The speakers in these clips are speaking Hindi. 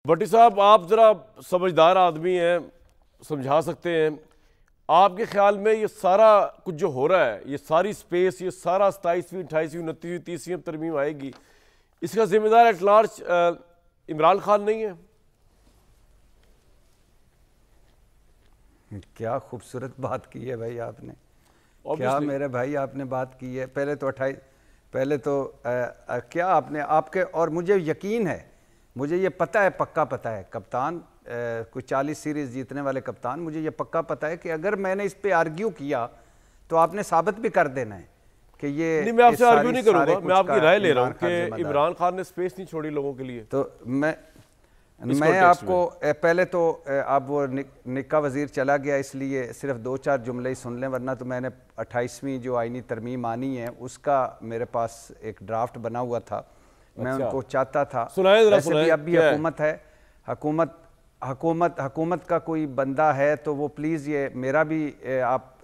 भट्टी साहब, आप ज़रा समझदार आदमी हैं, समझा सकते हैं। आपके ख्याल में ये सारा कुछ जो हो रहा है, ये सारी स्पेस, ये सारा 27वीं 28वीं 29वीं 30वीं तरमीम आएगी, इसका जिम्मेदार एट लार्ज इमरान खान नहीं है? क्या खूबसूरत बात की है भाई आपने। क्या मेरे भाई आपने बात की है। पहले तो क्या आपने आपके, और मुझे यकीन है, मुझे ये पता है, पक्का पता है, कप्तान कोई 40 सीरीज़ जीतने वाले कप्तान, मुझे ये पक्का पता है कि अगर मैंने इस पे आर्ग्यू किया तो आपने साबित भी कर देना है कि ये नहीं। मैं आपसे आर्ग्यू नहीं करूंगा, मैं आपकी राय ले रहा हूँ कि इमरान खान ने स्पेस नहीं छोड़ी लोगों के लिए। तो मैं आपको पहले तो अब वो निक्का वज़ीर चला गया, इसलिए सिर्फ 2-4 जुमले ही सुन लें, वरना तो मैंने 28वीं जो आईनी तरमीम आनी है उसका मेरे पास एक ड्राफ्ट बना हुआ था। मैं उनको चाहता था, वैसे भी अब भी हुकूमत है, हुकूमत का कोई बंदा है तो वो प्लीज़ ये मेरा भी आप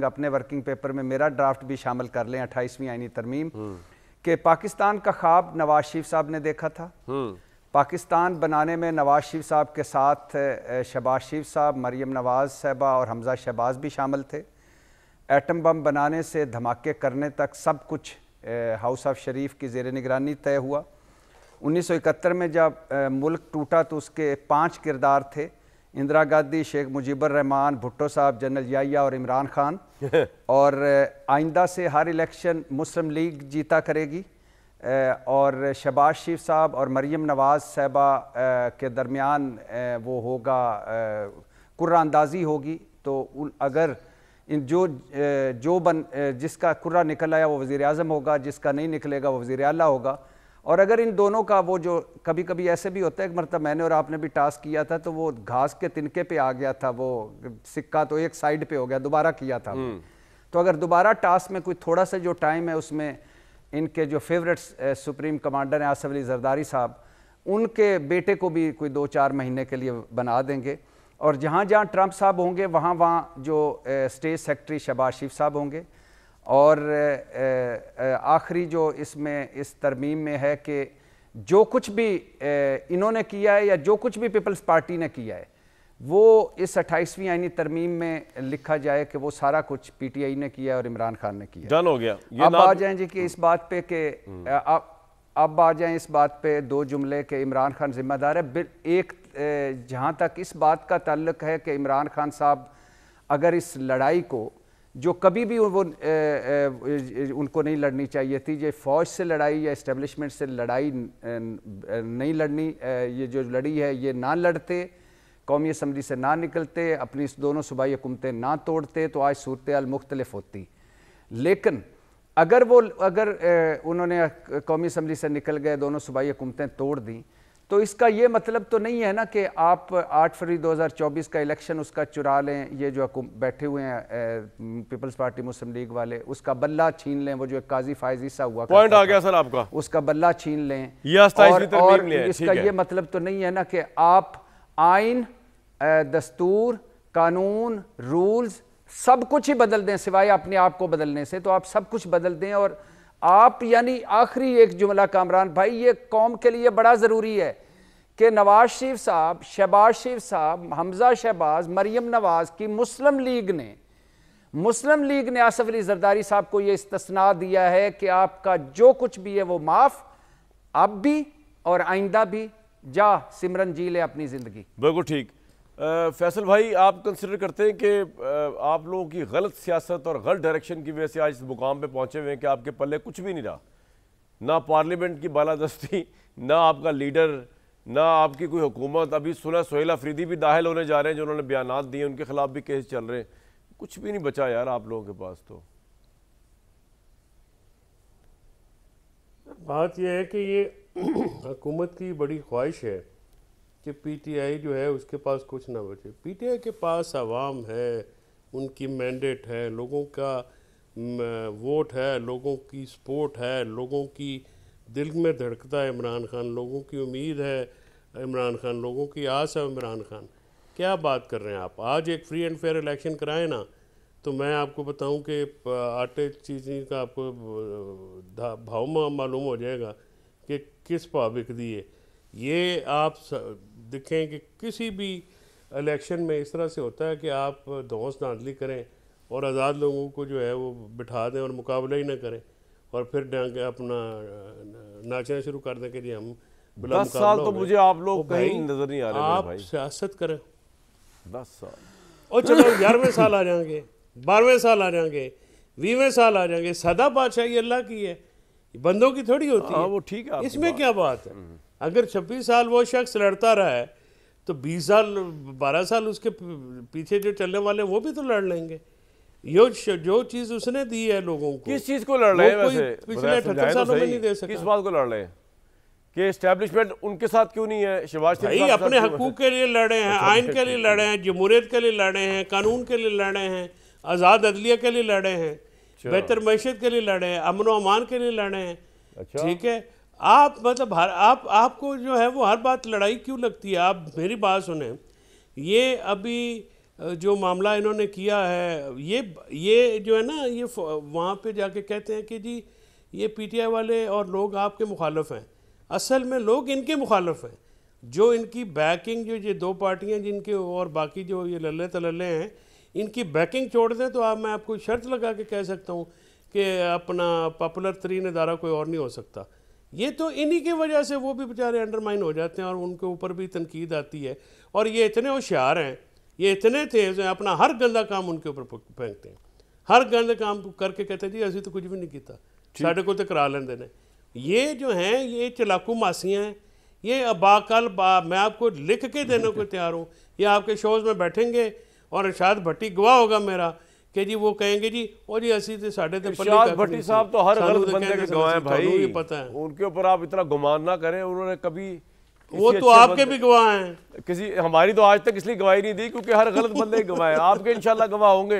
अपने वर्किंग पेपर में मेरा ड्राफ्ट भी शामिल कर लें, 28वीं आईनी तरमीम कि पाकिस्तान का ख्वाब नवाज शरीफ साहब ने देखा था। पाकिस्तान बनाने में नवाज शरीफ साहब के साथ शहबाज शरीफ साहब, मरियम नवाज साहबा और हमजा शहबाज भी शामिल थे। एटम बम बनाने से धमाके करने तक सब कुछ हाउस ऑफ शरीफ की ज़ेर निगरानी तय हुआ। 1971 में जब मुल्क टूटा तो उसके 5 किरदार थे, इंदिरा गांधी, शेख मुजीबुर रहमान, भुट्टो साहब, जनरल याहिया और इमरान खान। और आइंदा से हर इलेक्शन मुस्लिम लीग जीता करेगी और शहबाज शरीफ साहब और मरियम नवाज साहबा के दरमियान वो होगा, कुर्रा अंदाज़ी होगी। तो अगर जिसका कुर्रा निकल आया वो वज़ीर आज़म होगा, जिसका नहीं निकलेगा वो वज़ीर आला होगा। और अगर इन दोनों का वो जो कभी कभी ऐसे भी होता है, एक मरतबा मैंने और आपने भी टास्क किया था तो वो घास के तिनके पे आ गया था, वो सिक्का तो एक साइड पे हो गया, दोबारा किया था। तो अगर दोबारा टास्क में कोई थोड़ा सा जो टाइम है उसमें इनके जो फेवरेट सुप्रीम कमांडर हैं आसिफ अली जरदारी साहब, उनके बेटे को भी कोई 2-4 महीने के लिए बना देंगे। और जहाँ जहाँ ट्रंप साहब होंगे वहाँ वहाँ जो स्टेट सेक्रेटरी शहबाज शरीफ साहब होंगे। और आखिरी जो इसमें इस तरमीम में है कि जो कुछ भी इन्होंने किया है या जो कुछ भी पीपल्स पार्टी ने किया है वो इस 28वीं आईनी तरमीम में लिखा जाए कि वो सारा कुछ पीटीआई ने किया और इमरान खान ने किया। डन हो गया। अब आ जाएं जी कि इस बात पे कि अब आ जाएं इस बात पे 2 जुमले के इमरान खान जिम्मेदार है। एक जहाँ तक इस बात का ताल्लुक है कि इमरान खान साहब अगर इस लड़ाई को, जो कभी भी वो उनको नहीं लड़नी चाहिए थी, ये फ़ौज से लड़ाई या इस्टेब्लिशमेंट से लड़ाई नहीं लड़नी, ये जो लड़ी है ये ना लड़ते, कौमी असम्बली से ना निकलते, अपनी दोनों सूबाई हुकूमतें ना तोड़ते, तो आज सूरत हाल मुख्तलिफ होती। लेकिन अगर उन्होंने कौमी असम्बली से निकल गए, दोनों सूबाई हुकूमतें तोड़ दी, तो इसका ये मतलब तो नहीं है ना कि आप 8 फरवरी 2024 का इलेक्शन उसका चुरा लें। ये जो बैठे हुए हैं पीपल्स पार्टी मुस्लिम लीग वाले, उसका बल्ला छीन लें। वो जो एक काजी फायज ईसा हुआ, पॉइंट आ गया सर आपका, उसका बल्ला छीन लें। और इसका ये मतलब तो नहीं है ना कि आप आइन, दस्तूर, कानून, रूल्स सब कुछ ही बदल दें सिवाय अपने आप को बदलने से। तो आप सब कुछ बदल दें। और आप यानी आखिरी एक जुमला कामरान भाई, ये कौम के लिए बड़ा ज़रूरी है कि नवाज शरीफ साहब, शहबाज शरीफ साहब, हमजा शहबाज, मरियम नवाज की मुस्लिम लीग ने आसिफ अली जरदारी साहब को ये इस्तिस्ना दिया है कि आपका जो कुछ भी है वो माफ़, अब भी और आइंदा भी, जा सिमरन जी ले अपनी ज़िंदगी। बिल्कुल ठीक। फैसल भाई, आप कंसिडर करते हैं कि आप लोगों की गलत सियासत और गलत डायरेक्शन की वजह से आज इस मुकाम पे पहुंचे हुए हैं कि आपके पल्ले कुछ भी नहीं रहा, ना पार्लियामेंट की बालादस्ती, ना आपका लीडर, ना आपकी कोई हुकूमत। अभी सुना सोहेल अफरीदी भी दाखिल होने जा रहे हैं, जो उन्होंने बयानात दिए, उनके खिलाफ भी केस चल रहे हैं। कुछ भी नहीं बचा यार आप लोगों के पास। तो बात यह है कि ये हुकूमत की बड़ी ख्वाहिश है कि पीटीआई जो है उसके पास कुछ ना बचे। पीटीआई के पास आवाम है, उनकी मैंडेट है, लोगों का वोट है, लोगों की सपोर्ट है, लोगों की दिल में धड़कता है इमरान खान, लोगों की उम्मीद है इमरान खान, लोगों की आस है इमरान खान। क्या बात कर रहे हैं आप? आज एक फ्री एंड फेयर इलेक्शन कराएं ना, तो मैं आपको बताऊं कि आटे चीज़ का आपको भाव मालूम हो जाएगा कि किस भाव बिक दी है। ये आप देखें कि किसी भी इलेक्शन में इस तरह से होता है कि आप धौंस धांधली करें और आज़ाद लोगों को जो है वो बिठा दें और मुकाबला ही ना करें और फिर अपना नाचना शुरू कर दें कि जी हम बिला 10 साल तो मुझे आप लोग कहीं भाई, नजर नहीं आ रहे आप भाई। सियासत करें 10 साल और चलो 11वें साल आ जाएंगे, 12वें साल आ जाएंगे, 20वें साल आ जाएंगे। सदा बादशाही अल्लाह की है, बंदों की थोड़ी होती हाँ है। वो ठीक है, इसमें क्या बात है? अगर 26 साल वो शख्स लड़ता रहा है तो 20 साल 12 साल उसके पीछे जो चलने वाले हैं वो भी तो लड़ लेंगे। जो चीज़ उसने दी है लोगों को, किस चीज को लड़ रहे हैं वो कोई वैसे? पिछले बताएं 78 तो सालों में सही, नहीं दे सका। किस बात को लड़ रहे हैं कि एस्टेब्लिशमेंट उनके साथ क्यों नहीं है? शहबाज शरीफ भाई साहब के अपने साथ क्यों है? हकूक के लिए लड़े हैं, आइन के लिए लड़े हैं, जमहूरियत के लिए लड़े हैं, कानून के लिए लड़े हैं, आज़ाद अदलिया के लिए लड़े हैं, बेहतर मैशत के लिए लड़े हैं, अमन व अमान के लिए लड़े हैं। अच्छा। ठीक है, आप मतलब आपको जो है वो हर बात लड़ाई क्यों लगती है? आप मेरी बात सुने, ये अभी जो मामला इन्होंने किया है, ये जो है ना, ये वहाँ पे जाके कहते हैं कि जी ये पीटीआई वाले और लोग आपके मुखालफ हैं। असल में लोग इनके मुखालफ हैं। जो इनकी बैकिंग, जो ये दो पार्टियां जिनके और बाकी जो ये लल्ले तलल्ले हैं, इनकी बैकिंग छोड़ दें तो मैं आपको शर्त लगा के कह सकता हूँ कि अपना पॉपुलर तरीन इदारा कोई और नहीं हो सकता। ये तो इन्हीं की वजह से वो भी बेचारे अंडरमाइन हो जाते हैं और उनके ऊपर भी तनकीद आती है। और ये इतने होशियार हैं, ये इतने तेज हैं, अपना हर गंदा काम उनके ऊपर फेंकते हैं। हर गंदा काम करके कहते हैं जी असी तो कुछ भी नहीं किया, साढ़े को तो करा लेंदे ने। ये जो हैं ये चलाकू मासियाँ हैं। ये मैं आपको लिख के देने को तैयार हूँ। ये आपके शोज़ में बैठेंगे और इरशाद भट्टी गवाह होगा मेरा कि जी वो कहेंगे जी ओ जी असी तो साढ़े तो इरशाद भट्टी साहब तो हर गलत बंदे के गवाह हैं भाई, पता है। उनके ऊपर आप इतना गुमान ना करें। उन्होंने कभी वो तो आपके भी गवाह हैं। हमारी तो आज तक इसलिए गवाही नहीं दी क्योंकि हर गलत बंदे गवाह हैं। आपके इंशाल्लाह गवाह होंगे